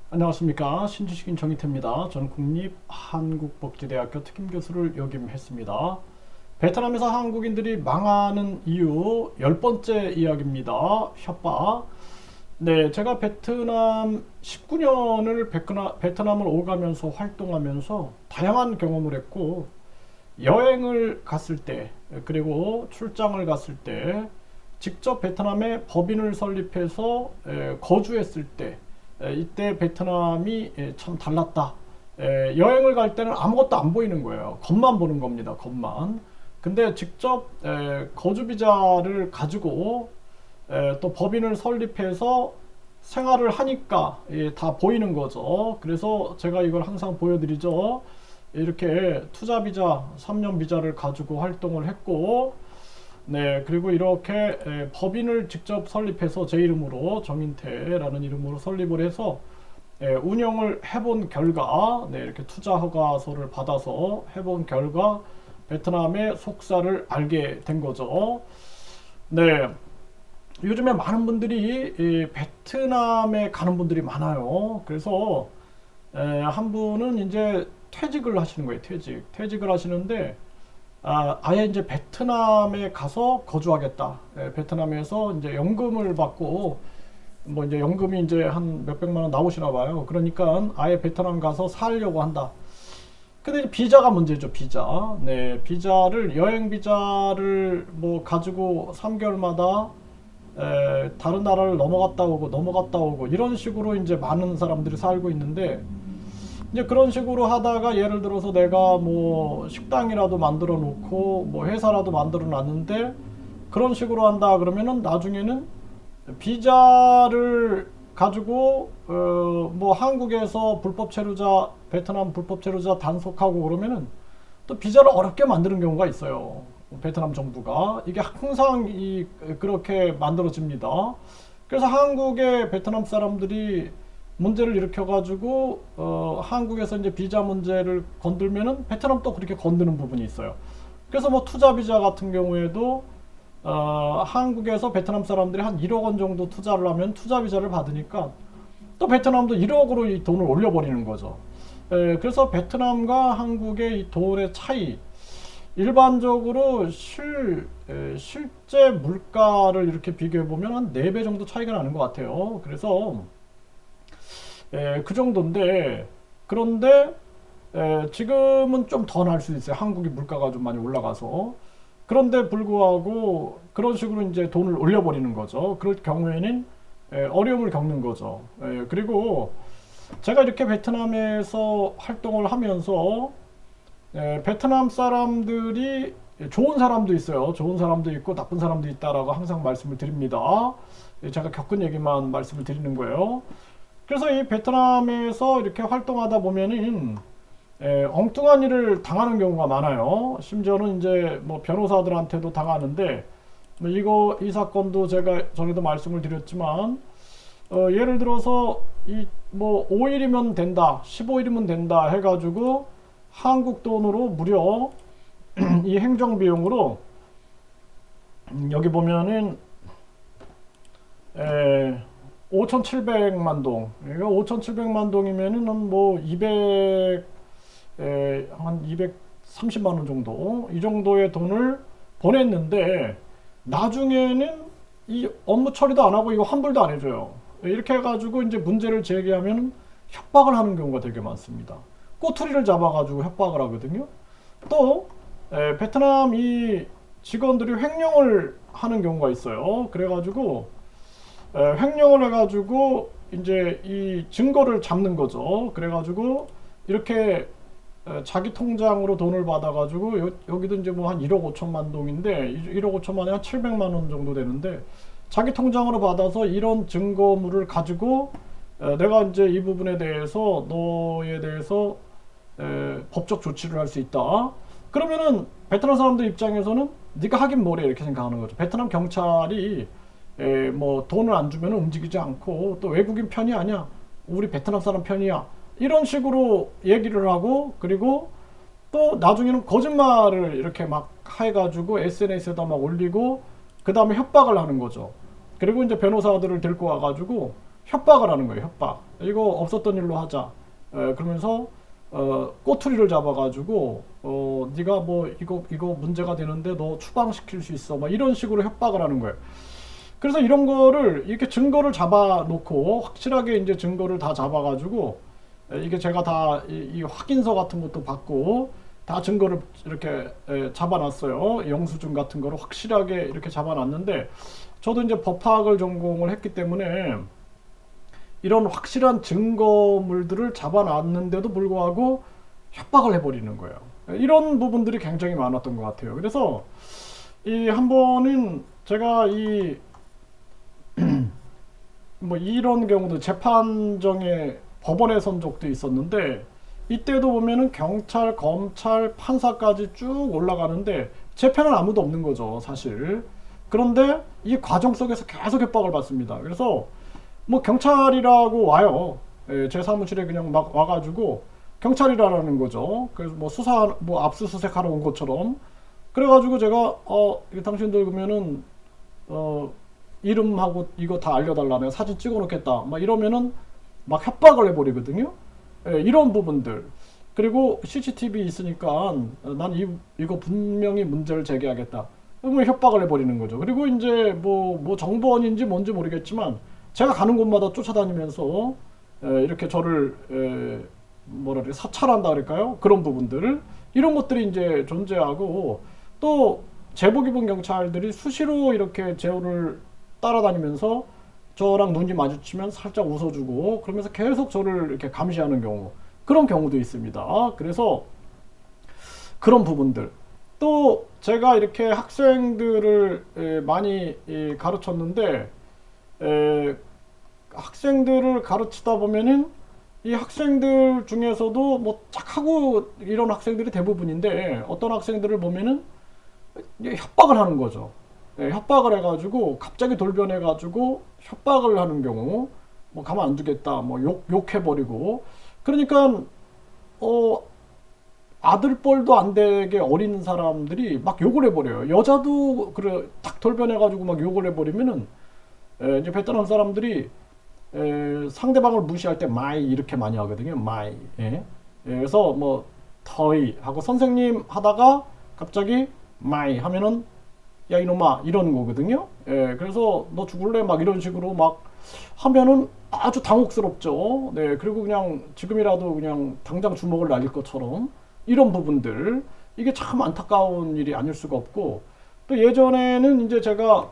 안녕하십니까. 신지식인 정희태입니다. 저는 국립한국복지대학교 특임교수를 역임했습니다. 베트남에서 한국인들이 망하는 이유 10번째 이야기입니다. 협박. 네, 제가 베트남 19년을 베트남을 오가면서 활동하면서 다양한 경험을 했고, 여행을 갔을 때, 그리고 출장을 갔을 때, 직접 베트남에 법인을 설립해서 거주했을 때, 이때 베트남이 참 달랐다. 여행을 갈 때는 아무것도 안 보이는 거예요. 겉만 보는 겁니다. 겉만. 근데 직접 거주 비자를 가지고 또 법인을 설립해서 생활을 하니까 다 보이는 거죠. 그래서 제가 이걸 항상 보여드리죠. 이렇게 투자 비자, 3년 비자를 가지고 활동을 했고, 네, 그리고 이렇게 법인을 직접 설립해서 제 이름으로 정인태라는 이름으로 설립을 해서 운영을 해본 결과, 네, 이렇게 투자 허가서를 받아서 해본 결과 베트남의 속사를 알게 된 거죠. 네, 요즘에 많은 분들이 이 베트남에 가는 분들이 많아요. 그래서 한 분은 이제 퇴직을 하시는 거예요. 퇴직을 하시는데 아예 이제 베트남에 가서 거주하겠다. 베트남에서 이제 연금을 받고 뭐 이제 연금이 이제 한 몇백만 원 나오시나 봐요. 그러니까 아예 베트남 가서 살려고 한다. 근데 이제 비자가 문제죠, 비자. 네, 비자를 여행 비자를 뭐 가지고 3개월마다 다른 나라를 넘어갔다 오고 이런 식으로 이제 많은 사람들이 살고 있는데, 이제 그런 식으로 하다가 예를 들어서 내가 뭐 식당이라도 만들어 놓고 뭐 회사라도 만들어 놨는데 그런 식으로 한다 그러면은 나중에는 비자를 가지고 뭐 한국에서 불법 체류자, 베트남 불법 체류자 단속하고 그러면은 또 비자를 어렵게 만드는 경우가 있어요. 베트남 정부가 이게 항상 그렇게 만들어집니다. 그래서 한국의 베트남 사람들이 문제를 일으켜가지고 한국에서 이제 비자 문제를 건들면은 베트남 또 그렇게 건드는 부분이 있어요. 그래서 뭐 투자 비자 같은 경우에도 한국에서 베트남 사람들이 한 1억 원 정도 투자를 하면 투자 비자를 받으니까 또 베트남도 1억으로 이 돈을 올려버리는 거죠. 그래서 베트남과 한국의 이 돈의 차이, 일반적으로 실제 물가를 이렇게 비교해 보면 한 4배 정도 차이가 나는 것 같아요. 그래서 그 정도인데, 그런데 지금은 좀 더 날 수 있어요. 한국이 물가가 좀 많이 올라가서. 그런데 불구하고 그런 식으로 이제 돈을 올려버리는 거죠. 그럴 경우에는 어려움을 겪는 거죠. 그리고 제가 이렇게 베트남에서 활동을 하면서 베트남 사람들이 좋은 사람도 있어요. 좋은 사람도 있고 나쁜 사람도 있다라고 항상 말씀을 드립니다. 제가 겪은 얘기만 말씀을 드리는 거예요. 그래서 이 베트남에서 이렇게 활동하다 보면은 엉뚱한 일을 당하는 경우가 많아요. 심지어는 이제 뭐 변호사들한테도 당하는데, 뭐 이 사건도 제가 전에도 말씀을 드렸지만, 예를 들어서 이 뭐 5일이면 된다, 15일이면 된다 해가지고 한국 돈으로 무려 이 행정 비용으로 여기 보면은 5,700만 동. 그러니까 5,700만 동이면은 뭐 한 230만 원 정도, 이 정도의 돈을 보냈는데 나중에는 이 업무 처리도 안 하고 이거 환불도 안 해줘요. 이렇게 해가지고 이제 문제를 제기하면 협박을 하는 경우가 되게 많습니다. 꼬투리를 잡아가지고 협박을 하거든요. 또 베트남 이 직원들이 횡령을 하는 경우가 있어요. 그래가지고 횡령을 해가지고 이제 이 증거를 잡는 거죠. 그래가지고 이렇게 자기 통장으로 돈을 받아가지고 여기도 이제 뭐 한 1억 5천만 동인데 1억 5천만에 한 700만 원 정도 되는데 자기 통장으로 받아서 이런 증거물을 가지고 내가 이제 이 부분에 대해서 너에 대해서 법적 조치를 할 수 있다. 그러면은 베트남 사람들 입장에서는 네가 하긴 뭐래 이렇게 생각하는 거죠. 베트남 경찰이 뭐 돈을 안 주면 움직이지 않고 또 외국인 편이 아니야. 우리 베트남 사람 편이야. 이런 식으로 얘기를 하고, 그리고 또 나중에는 거짓말을 이렇게 막 해가지고 SNS에다 막 올리고 그 다음에 협박을 하는 거죠. 그리고 이제 변호사들을 데리고 와가지고 협박을 하는 거예요. 협박. 이거 없었던 일로 하자. 그러면서 꼬투리를 잡아가지고 네가 뭐 이거 문제가 되는데 너 추방시킬 수 있어. 막 이런 식으로 협박을 하는 거예요. 그래서 이런 거를 이렇게 증거를 잡아놓고 확실하게 이제 증거를 다 잡아가지고 이게 제가 다 이 확인서 같은 것도 받고 다 증거를 이렇게 잡아놨어요. 영수증 같은 거를 확실하게 이렇게 잡아놨는데 저도 이제 법학을 전공을 했기 때문에 이런 확실한 증거물들을 잡아놨는데도 불구하고 협박을 해버리는 거예요. 이런 부분들이 굉장히 많았던 것 같아요. 그래서 이 한 번은 제가 이 뭐 이런 경우도 재판정에 법원에 선 적도 있었는데 이때도 보면은 경찰, 검찰, 판사까지 쭉 올라가는데 제 편은 아무도 없는 거죠, 사실. 그런데 이 과정 속에서 계속 협박을 받습니다. 그래서 뭐 경찰이라고 와요. 제 사무실에 그냥 막 와가지고 경찰이라는 거죠. 그래서 뭐 수사, 뭐 압수수색하러 온 것처럼. 그래가지고 제가 당신들 그러면은 이름하고 이거 다 알려달라. 내가 사진 찍어놓겠다. 막 이러면은 막 협박을 해버리거든요. 이런 부분들. 그리고 CCTV 있으니까 난 이거 분명히 문제를 제기하겠다. 그러면 협박을 해버리는 거죠. 그리고 이제 뭐 정보원인지 뭔지 모르겠지만 제가 가는 곳마다 쫓아다니면서 이렇게 저를 뭐라 그래 사찰한다 그럴까요? 그런 부분들 이런 것들이 이제 존재하고 또 제복 입은 경찰들이 수시로 이렇게 제호를 따라다니면서 저랑 눈이 마주치면 살짝 웃어주고 그러면서 계속 저를 이렇게 감시하는 경우 그런 경우도 있습니다. 그래서 그런 부분들 또 제가 이렇게 학생들을 많이 가르쳤는데 학생들을 가르치다 보면은 이 학생들 중에서도 뭐 착하고 이런 학생들이 대부분인데 어떤 학생들을 보면은 협박을 하는 거죠. 협박을 해가지고 갑자기 돌변해가지고 협박을 하는 경우 뭐 가만 안 두겠다 뭐 욕해버리고 그러니까 아들뻘도 안 되게 어린 사람들이 막 욕을 해버려요. 여자도 그래 딱 돌변해가지고 막 욕을 해버리면은 이제 베트남 사람들이 상대방을 무시할 때 마이 이렇게 많이 하거든요. 마이. 그래서 뭐 더이 하고 선생님 하다가 갑자기 마이 하면은 야 이놈아 이런 거거든요. 그래서 너 죽을래 막 이런 식으로 막 하면은 아주 당혹스럽죠. 네, 그리고 그냥 지금이라도 그냥 당장 주먹을 날릴 것처럼 이런 부분들 이게 참 안타까운 일이 아닐 수가 없고 또 예전에는 이제 제가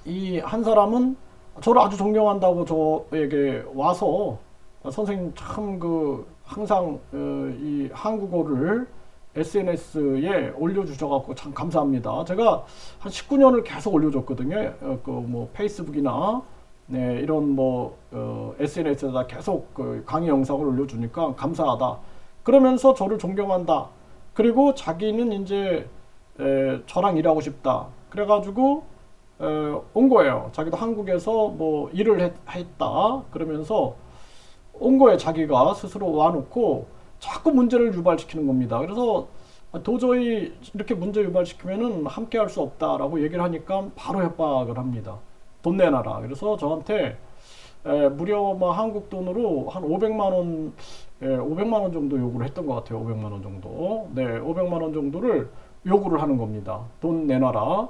이 한 사람은 저를 아주 존경한다고 저에게 와서 선생님 참 그 항상 이 한국어를 SNS에 올려주셔갖고 참 감사합니다. 제가 한 19년을 계속 올려줬거든요. 그 뭐 페이스북이나 네, 이런 뭐 SNS에다 계속 그 강의 영상을 올려주니까 감사하다. 그러면서 저를 존경한다. 그리고 자기는 이제 저랑 일하고 싶다. 그래가지고 온 거예요. 자기도 한국에서 뭐 일을 했다. 그러면서 온 거예요. 자기가 스스로 와놓고 자꾸 문제를 유발시키는 겁니다. 그래서 도저히 이렇게 문제 유발시키면은 함께 할 수 없다라고 얘기를 하니까 바로 협박을 합니다. 돈 내놔라. 그래서 저한테 무려 뭐 한국 돈으로 한 500만 원, 500만 원 정도 요구를 했던 것 같아요. 500만 원 정도. 네, 500만 원 정도를 요구를 하는 겁니다. 돈 내놔라.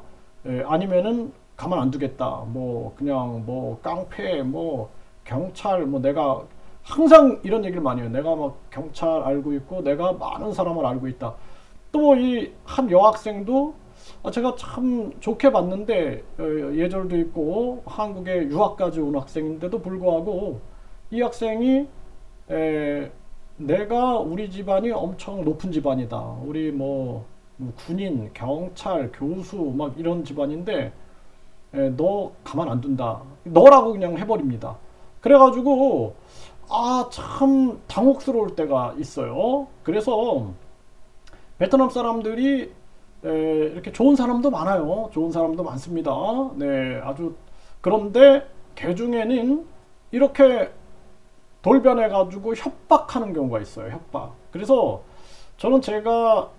아니면은 가만 안 두겠다. 뭐 그냥 뭐 깡패, 뭐 경찰, 뭐 내가 항상 이런 얘기를 많이 해요. 내가 막 경찰 알고 있고 내가 많은 사람을 알고 있다. 또 이 한 여학생도 제가 참 좋게 봤는데 예절도 있고 한국에 유학까지 온 학생인데도 불구하고 이 학생이 내가 우리 집안이 엄청 높은 집안이다. 우리 뭐 군인, 경찰, 교수 막 이런 집안인데 너 가만 안 둔다. 너라고 그냥 해버립니다. 그래가지고 참 당혹스러울 때가 있어요. 그래서 베트남 사람들이 이렇게 좋은 사람도 많아요. 좋은 사람도 많습니다. 네, 아주 그런데 그 중에는 이렇게 돌변해가지고 협박하는 경우가 있어요. 협박. 그래서 저는 제가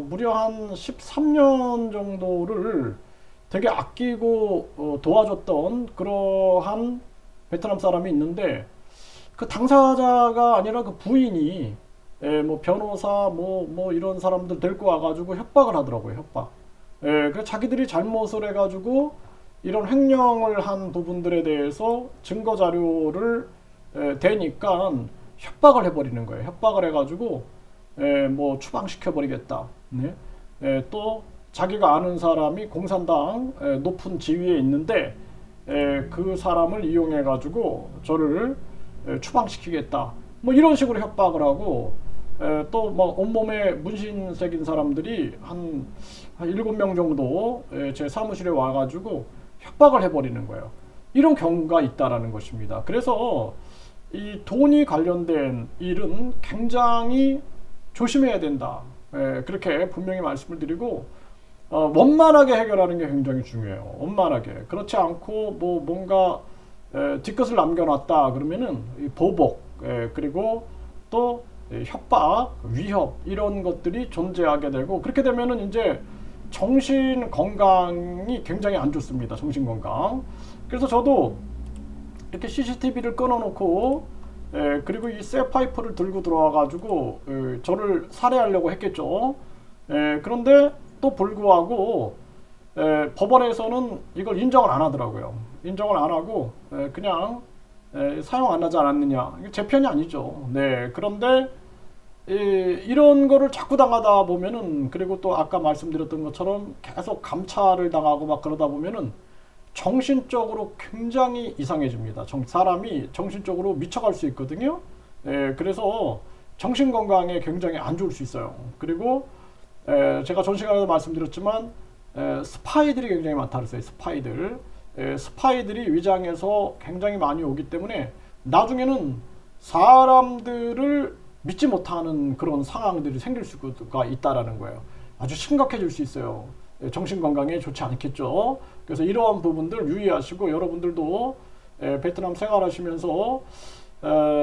무려 한 13년 정도를 되게 아끼고 도와줬던 그러한 베트남 사람이 있는데 그 당사자가 아니라 그 부인이 뭐 변호사 뭐 이런 사람들 데리고 와가지고 협박을 하더라고요. 협박. 그 자기들이 잘못을 해가지고 이런 횡령을 한 부분들에 대해서 증거 자료를 대니까 협박을 해버리는 거예요. 협박을 해가지고 뭐 추방시켜 버리겠다. 네? 또 자기가 아는 사람이 공산당 높은 지위에 있는데 그 사람을 이용해 가지고 저를 추방시키겠다. 뭐 이런 식으로 협박을 하고 또 뭐 온몸에 문신 새긴 사람들이 한 7명 정도 제 사무실에 와가지고 협박을 해버리는 거예요. 이런 경우가 있다라는 것입니다. 그래서 이 돈이 관련된 일은 굉장히 조심해야 된다. 그렇게 분명히 말씀을 드리고 원만하게 해결하는 게 굉장히 중요해요. 원만하게. 그렇지 않고 뭐 뭔가 뒤끝을 남겨놨다 그러면은 보복 그리고 또 협박, 위협 이런 것들이 존재하게 되고 그렇게 되면은 이제 정신 건강이 굉장히 안 좋습니다. 정신 건강. 그래서 저도 이렇게 CCTV를 끊어놓고 그리고 이 쇠파이프를 들고 들어와 가지고 저를 살해하려고 했겠죠. 그런데 또 불구하고 법원에서는 이걸 인정을 안 하더라고요. 인정을 안 하고 그냥 사용 안 하지 않았느냐. 이게 제 편이 아니죠. 네. 그런데 이런 거를 자꾸 당하다 보면은 그리고 또 아까 말씀드렸던 것처럼 계속 감찰을 당하고 막 그러다 보면은 정신적으로 굉장히 이상해집니다. 사람이 정신적으로 미쳐갈 수 있거든요. 그래서 정신 건강에 굉장히 안 좋을 수 있어요. 그리고 제가 전 시간에도 말씀드렸지만 스파이들이 굉장히 많다 그랬어요. 스파이들. 스파이들이 위장해서 굉장히 많이 오기 때문에 나중에는 사람들을 믿지 못하는 그런 상황들이 생길 수가 있다라는 거예요. 아주 심각해질 수 있어요. 정신 건강에 좋지 않겠죠. 그래서 이러한 부분들 유의하시고 여러분들도 베트남 생활하시면서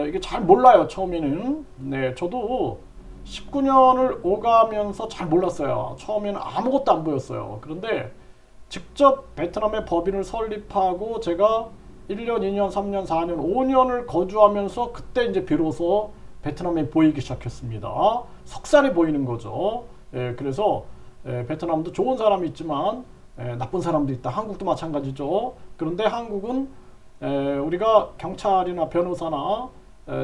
이게 잘 몰라요. 처음에는. 네, 저도 19년을 오가면서 잘 몰랐어요. 처음에는 아무것도 안 보였어요. 그런데 직접 베트남의 법인을 설립하고 제가 1년, 2년, 3년, 4년, 5년을 거주하면서 그때 이제 비로소 베트남에 보이기 시작했습니다. 석살이 보이는 거죠. 그래서 베트남도 좋은 사람이 있지만 나쁜 사람도 있다. 한국도 마찬가지죠. 그런데 한국은 우리가 경찰이나 변호사나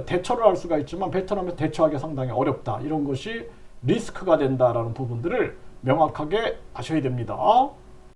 대처를 할 수가 있지만 베트남에 대처하기 상당히 어렵다. 이런 것이 리스크가 된다라는 부분들을 명확하게 아셔야 됩니다.